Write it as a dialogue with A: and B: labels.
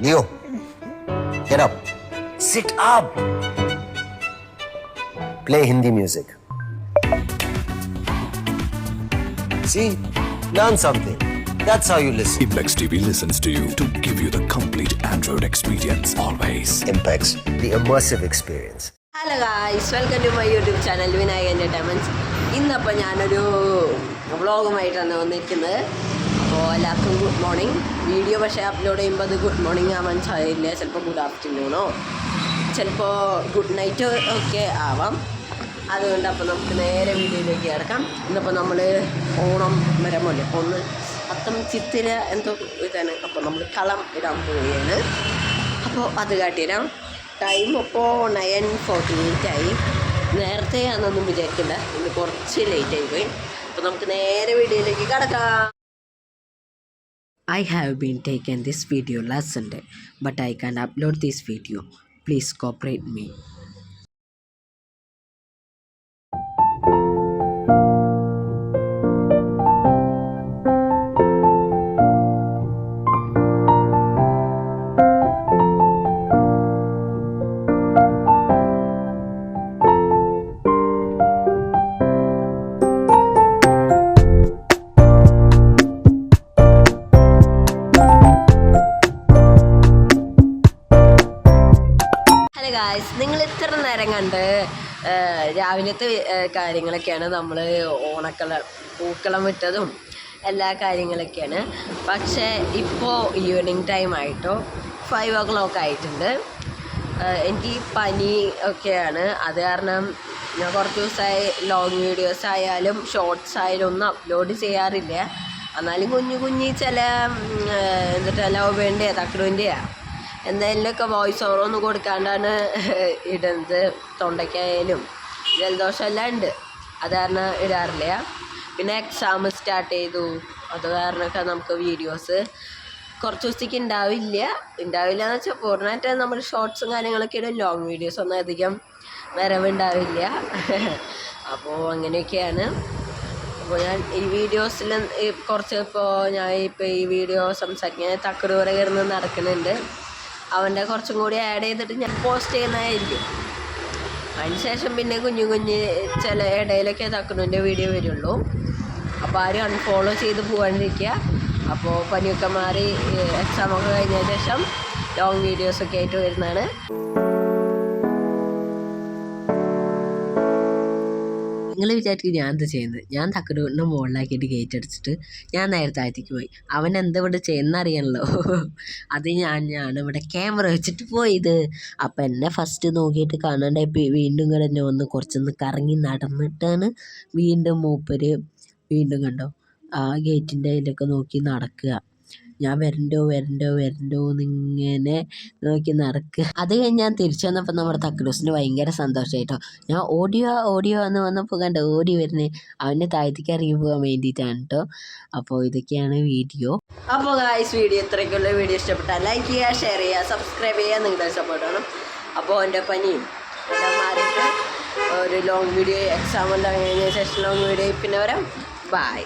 A: Leo, get up. Sit up. Play Hindi music. See, learn something. That's how you listen.
B: Impex TV listens to you to give you the complete Android experience always.
A: Impex, the immersive experience.
C: Hello guys, welcome to my YouTube channel Vinayaka entertainments. ഇന്നപ്പോൾ ഞാനൊരു വ്ളോഗുമായിട്ടാണ് വന്നിരിക്കുന്നത്. അപ്പോൾ എല്ലാവർക്കും good morning. Video പക്ഷേ upload ചെയ്യുമ്പോൾ അത് good morning ആവാൻ സാധ്യതയില്ല. ചിലപ്പോൾ ഗുഡ് ആഫ്റ്റർനൂണോ ചിലപ്പോൾ ഗുഡ് നൈറ്റ് ഒക്കെ ആവാം. അതുകൊണ്ട് അപ്പോൾ നമുക്ക് നേരെ വീഡിയോയിലേക്ക് കിടക്കാം. ഇന്നിപ്പോൾ നമ്മൾ ഓണം വരമല്ലേ, ഒന്ന് അത്തം ചിത്തിര എന്തോ ഇതാണ്. അപ്പോൾ നമ്മൾ കളം ഇടാൻ പോവുകയാണ്. അപ്പോൾ അത് കാട്ടിത്തരാം. ടൈം ഇപ്പോൾ 9:48 ആയി. നേരത്തെ ആണെന്നൊന്നും വിചാരിക്കില്ല, ഇന്ന് കുറച്ച് ലേറ്റ് ആയി പോയി. അപ്പോൾ നമുക്ക് നേരെ വീഡിയോയിലേക്ക് കിടക്കാം. I have been taken this video last Sunday, but I can upload this video. Please cooperate me. Guys, നിങ്ങൾ ഇത്ര നേരം കണ്ട് രാവിലത്തെ കാര്യങ്ങളൊക്കെയാണ്. നമ്മൾ പൂക്കളം വിട്ടതും എല്ലാ കാര്യങ്ങളൊക്കെയാണ്. പക്ഷേ ഇപ്പോൾ ഈവനിങ് ടൈം ആയിട്ടോ 5 o'clock ആയിട്ടുണ്ട്. എനിക്ക് പനി ഒക്കെയാണ്. അത് കാരണം ഞാൻ കുറച്ച് ദിവസമായി ലോങ് വീഡിയോസ് ആയാലും ഷോർട്സ് ആയാലും ഒന്നും അപ്ലോഡ് ചെയ്യാറില്ല. എന്നാലും കുഞ്ഞു ചില എന്നിട്ട് ലവ് വേണ്ടിയാ തക്കടുവിൻ്റെയാ എന്തെങ്കിലുമൊക്കെ വോയിസ് ഓവറൊന്നും കൊടുക്കാണ്ടാണ് ഇടുന്നത്. തൊണ്ടയ്ക്കായാലും ജലദോഷം എല്ലാം ഉണ്ട്, അത് കാരണം ഇടാറില്ല. പിന്നെ എക്സാം സ്റ്റാർട്ട് ചെയ്തു, അത് കാരണമൊക്കെ നമുക്ക് വീഡിയോസ് കുറച്ച് ദിവസത്തേക്ക് ഉണ്ടാവില്ല എന്ന് വെച്ചാൽ പൂർണ്ണമായിട്ട് നമ്മൾ ഷോർട്സും കാര്യങ്ങളൊക്കെ ഇടും. ലോങ് വീഡിയോസൊന്നും അധികം വരവുണ്ടാവില്ല. അപ്പോൾ അങ്ങനെയൊക്കെയാണ്. അപ്പോൾ ഞാൻ ഈ വീഡിയോസിൽ കുറച്ച് ഞാൻ ഈ വീഡിയോ സംസാരിക്കാൻ തക്കടൂര കയറുന്ന നടക്കുന്നുണ്ട്. അവൻ്റെ കുറച്ചും കൂടി ആഡ് ചെയ്തിട്ട് ഞാൻ പോസ്റ്റ് ചെയ്യുന്നതായിരിക്കും. അതിന് ശേഷം പിന്നെ കുഞ്ഞു ചില ഇടയിലൊക്കെ തക്കണൂൻ്റെ വീഡിയോ വരുള്ളൂ. അപ്പോൾ ആരും അൺഫോളോ ചെയ്ത് പോകാണ്ടിരിക്കുക. അപ്പോൾ പനിയൊക്കെ മാറി എക്സാമൊക്കെ കഴിഞ്ഞ ശേഷം ലോങ് വീഡിയോസൊക്കെ ആയിട്ട് വരുന്നതാണ്. നിങ്ങൾ വിചാരിക്കും ഞാൻ എന്താ ചെയ്യുന്നത്? ഞാൻ തക്കടൂരിൻ്റെ മുകളിലാക്കിയിട്ട് ഗേറ്റ് അടിച്ചിട്ട് ഞാൻ നേരെ താഴത്തേക്ക് പോയി. അവൻ എന്താ ഇവിടെ ചെയ്യുന്നറിയണല്ലോ. അത് ഞാനാണ് ഇവിടെ ക്യാമറ വെച്ചിട്ട് പോയത്. അപ്പം എന്നെ ഫസ്റ്റ് നോക്കിയിട്ട് കാണാണ്ടായി വീണ്ടും കൂടെ എന്നെ വന്ന് കുറച്ചൊന്ന് കറങ്ങി നടന്നിട്ടാണ് വീണ്ടും മൂപ്പര് വീണ്ടും കണ്ടോ ആ ഗേറ്റിൻ്റെ അതിലൊക്കെ നോക്കി നടക്കുക. ഞാൻ വരണ്ടോ എന്നിങ്ങനെ നോക്കി നടക്കുക. അത് കഴിഞ്ഞ് ഞാൻ തിരിച്ചു വന്നപ്പോൾ നമ്മുടെ തക്കലൂസിന് ഭയങ്കര സന്തോഷമായിട്ടോ. ഞാൻ ഓഡിയോ എന്ന് വന്നപ്പോൾ കണ്ടോ ഓടി വരുന്നത് അവൻ്റെ താഴത്തേക്ക് ഇറങ്ങി പോകാൻ വേണ്ടിയിട്ടാണ് കേട്ടോ. അപ്പോൾ ഇതൊക്കെയാണ് വീഡിയോ. അപ്പോൾ ഗായ്സ്, വീഡിയോ ഇത്രയ്ക്കുള്ള വീഡിയോ ഇഷ്ടപ്പെട്ടാൽ ലൈക്ക് ചെയ്യുക, ഷെയർ ചെയ്യുക, സബ്സ്ക്രൈബ് ചെയ്യുക. നിങ്ങളുടെ സപ്പോർട്ട് വേണം. അപ്പോൾ എൻ്റെ പനിയും എല്ലാം മാറിയിട്ട് ഒരു ലോങ് വീഡിയോ എക്സാം എല്ലാം കഴിഞ്ഞ ശേഷം ലോങ് വീഡിയോ പിന്നെ വരാം. ബൈ.